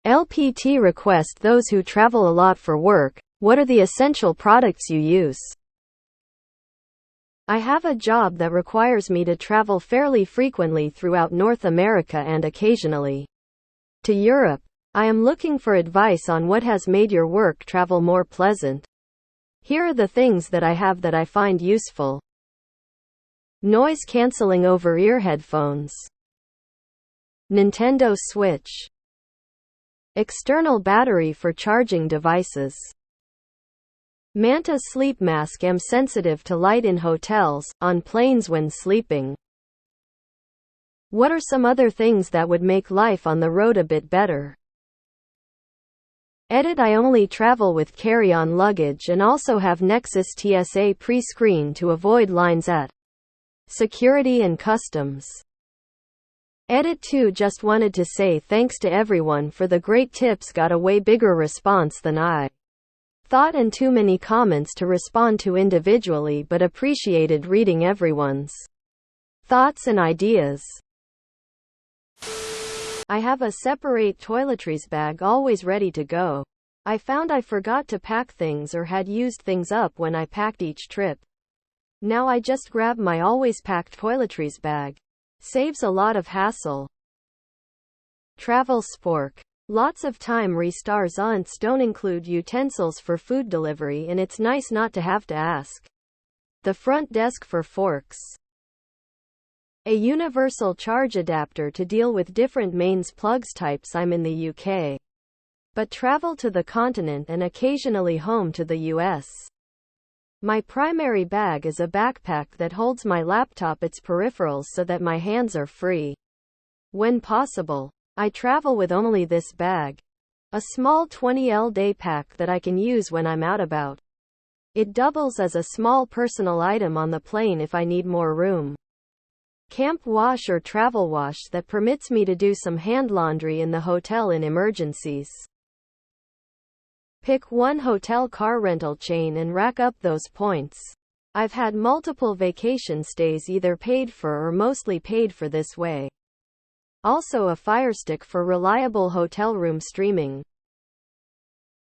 LPT Request Those who travel a lot for work. What are the essential products you use? I have a job that requires me to travel fairly frequently throughout North America and occasionally to Europe. I am looking for advice on what has made your work travel more pleasant. Here are the things that I have that I find useful. Noise cancelling over-ear headphones. Nintendo Switch. External battery for charging devices. Manta sleep mask. Am sensitive to light in hotels, on planes when sleeping. What are some other things that would make life on the road a bit better? Edit. I only travel with carry-on luggage and also have Nexus TSA pre-screen to avoid lines at security and customs. Edit 2. Just wanted to say thanks to everyone for the great tips. Got a way bigger response than I thought and too many comments to respond to individually, but appreciated reading everyone's thoughts and ideas. I have a separate toiletries bag always ready to go. I found I forgot to pack things or had used things up when I packed each trip. Now I just grab my always packed toiletries bag. Saves a lot of hassle. Travel spork. Lots of time restaurants don't include utensils for food delivery, and it's nice not to have to ask the front desk for forks. A universal charge adapter to deal with different mains plugs types. I'm in the UK, but travel to the continent and occasionally home to the US. My primary bag is a backpack that holds my laptop, its peripherals, so that my hands are free. When possible, I travel with only this bag. A small 20L day pack that I can use when I'm out about. It doubles as a small personal item on the plane if I need more room. Camp wash or travel wash that permits me to do some hand laundry in the hotel in emergencies. Pick one hotel car rental chain and rack up those points. I've had multiple vacation stays either paid for or mostly paid for this way. Also a Fire Stick for reliable hotel room streaming.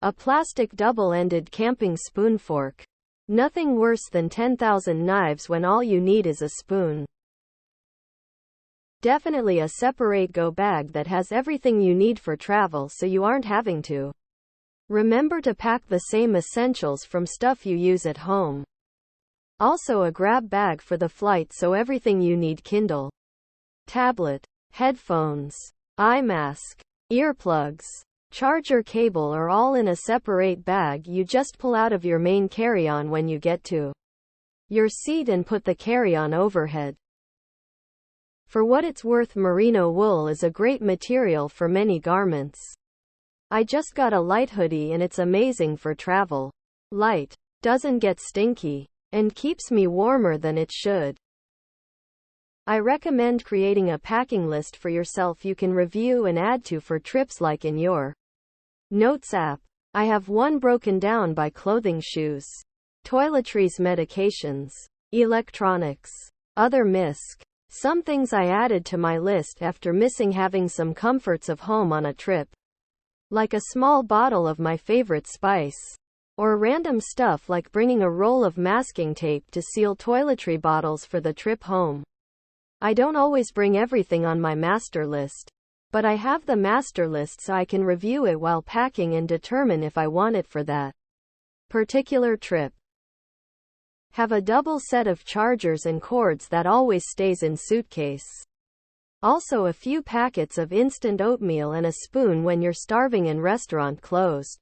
A plastic double-ended camping spoon fork. Nothing worse than 10,000 knives when all you need is a spoon. Definitely a separate go bag that has everything you need for travel so you aren't having to remember to pack the same essentials from stuff you use at home. Also a grab bag for the flight so everything you need: Kindle, tablet, headphones, eye mask, earplugs, charger cable are all in a separate bag you just pull out of your main carry-on when you get to your seat and put the carry-on overhead. For what it's worth, merino wool is a great material for many garments. I just got a light hoodie and it's amazing for travel. Light, doesn't get stinky, and keeps me warmer than it should. I recommend creating a packing list for yourself you can review and add to for trips, like in your Notes app. I have one broken down by clothing, shoes, toiletries, medications, electronics, other misc. Some things I added to my list after missing having some comforts of home on a trip. Like a small bottle of my favorite spice. Or random stuff like bringing a roll of masking tape to seal toiletry bottles for the trip home. I don't always bring everything on my master list, but I have the master list so I can review it while packing and determine if I want it for that particular trip. Have a double set of chargers and cords that always stays in suitcase. Also a few packets of instant oatmeal and a spoon when you're starving and restaurant closed.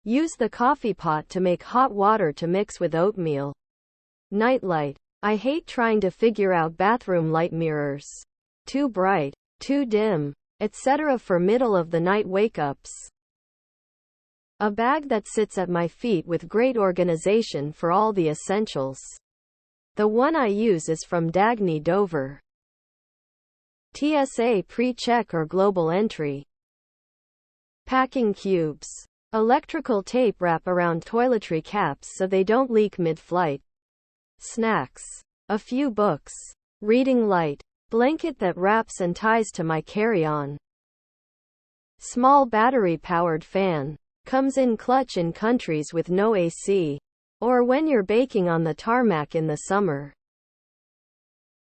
Use the coffee pot to make hot water to mix with oatmeal. Nightlight. I hate trying to figure out bathroom light mirrors. Too bright, too dim, etc. for middle of the night wake-ups. A bag that sits at my feet with great organization for all the essentials. The one I use is from Dagny Dover. TSA pre-check or global entry. Packing cubes. Electrical tape wrap around toiletry caps so they don't leak mid-flight. Snacks. A few books. Reading light. Blanket that wraps and ties to my carry-on. Small battery-powered fan. Comes in clutch in countries with no AC. Or when you're baking on the tarmac in the summer.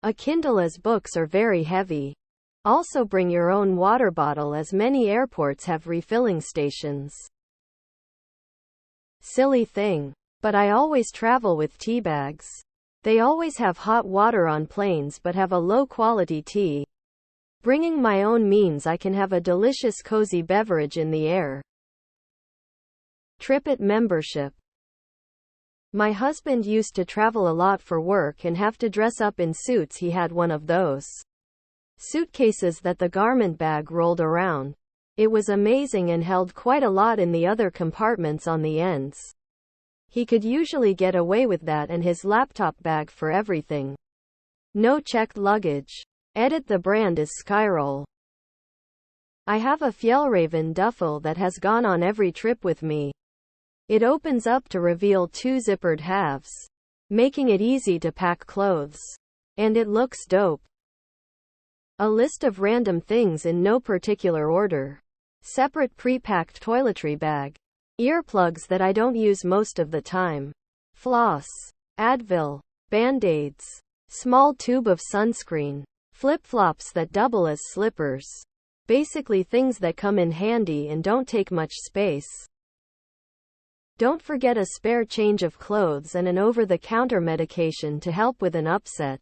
A Kindle, as books are very heavy. Also bring your own water bottle, as many airports have refilling stations. Silly thing. But I always travel with tea bags. They always have hot water on planes but have a low-quality tea. Bringing my own means I can have a delicious cozy beverage in the air. TripIt membership. My husband used to travel a lot for work and have to dress up in suits. He had one of those suitcases that the garment bag rolled around. It was amazing and held quite a lot in the other compartments on the ends. He could usually get away with that and his laptop bag for everything. No checked luggage. Edit, the brand is Skyroll. I have a Fjellraven duffel that has gone on every trip with me. It opens up to reveal two zippered halves, making it easy to pack clothes. And it looks dope. A list of random things in no particular order. Separate pre-packed toiletry bag. Earplugs that I don't use most of the time. Floss. Advil. Band-Aids. Small tube of sunscreen. Flip-flops that double as slippers. Basically things that come in handy and don't take much space. Don't forget a spare change of clothes and an over-the-counter medication to help with an upset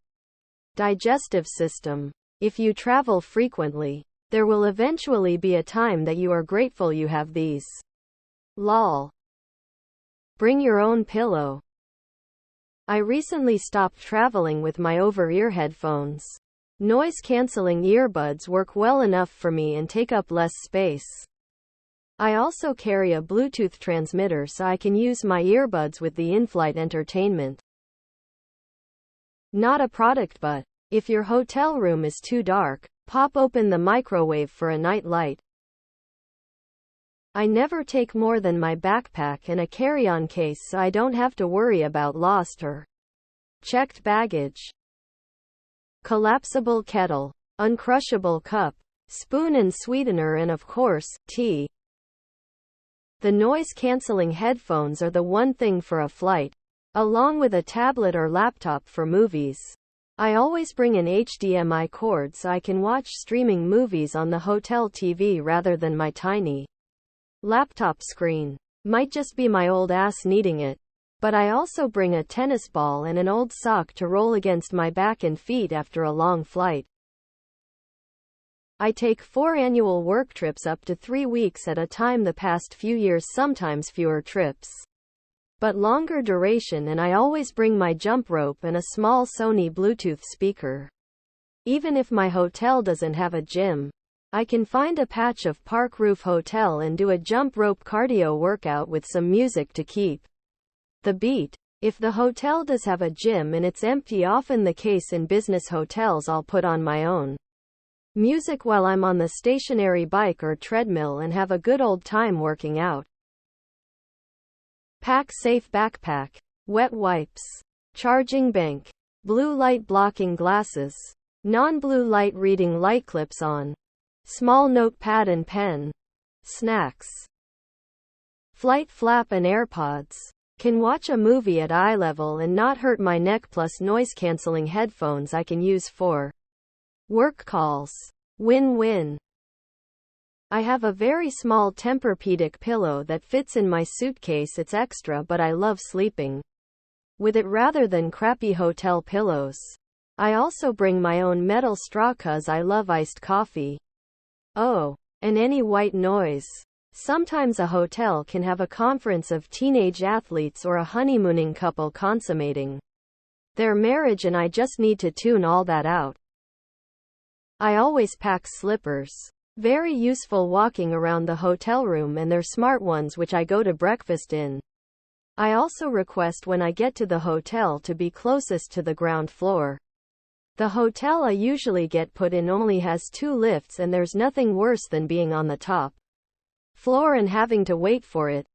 digestive system. If you travel frequently, there will eventually be a time that you are grateful you have these. Lol. Bring your own pillow. I recently stopped traveling with my over-ear headphones. Noise-canceling earbuds work well enough for me and take up less space. I also carry a Bluetooth transmitter so I can use my earbuds with the in-flight entertainment. Not a product, but if your hotel room is too dark, pop open the microwave for a night light. I never take more than my backpack and a carry-on case so I don't have to worry about lost or checked baggage. Collapsible kettle, uncrushable cup, spoon and sweetener, and of course, tea. The noise-canceling headphones are the one thing for a flight, along with a tablet or laptop for movies. I always bring an HDMI cord so I can watch streaming movies on the hotel TV rather than my tiny laptop screen. Might just be my old ass needing it. But I also bring a tennis ball and an old sock to roll against my back and feet after a long flight. I take 4 annual work trips up to 3 weeks at a time the past few years, sometimes fewer trips, but longer duration, and I always bring my jump rope and a small Sony Bluetooth speaker. Even if my hotel doesn't have a gym, I can find a patch of park roof hotel and do a jump rope cardio workout with some music to keep the beat. If the hotel does have a gym and it's empty, often the case in business hotels, I'll put on my own music while I'm on the stationary bike or treadmill and have a good old time working out. Pack safe backpack. Wet wipes. Charging bank. Blue light blocking glasses. Non-blue light reading light clips on. Small notepad and pen. Snacks. Flight flap and AirPods. Can watch a movie at eye level and not hurt my neck, plus noise-canceling headphones I can use for work calls. Win-win. I have a very small Tempur-Pedic pillow that fits in my suitcase. It's extra, but I love sleeping with it rather than crappy hotel pillows. I also bring my own metal straw 'cause I love iced coffee. Oh, and any white noise. Sometimes a hotel can have a conference of teenage athletes or a honeymooning couple consummating their marriage, and I just need to tune all that out. I always pack slippers. Very useful walking around the hotel room, and they're smart ones which I go to breakfast in. I also request when I get to the hotel to be closest to the ground floor. The hotel I usually get put in only has 2 lifts, and there's nothing worse than being on the top floor and having to wait for it.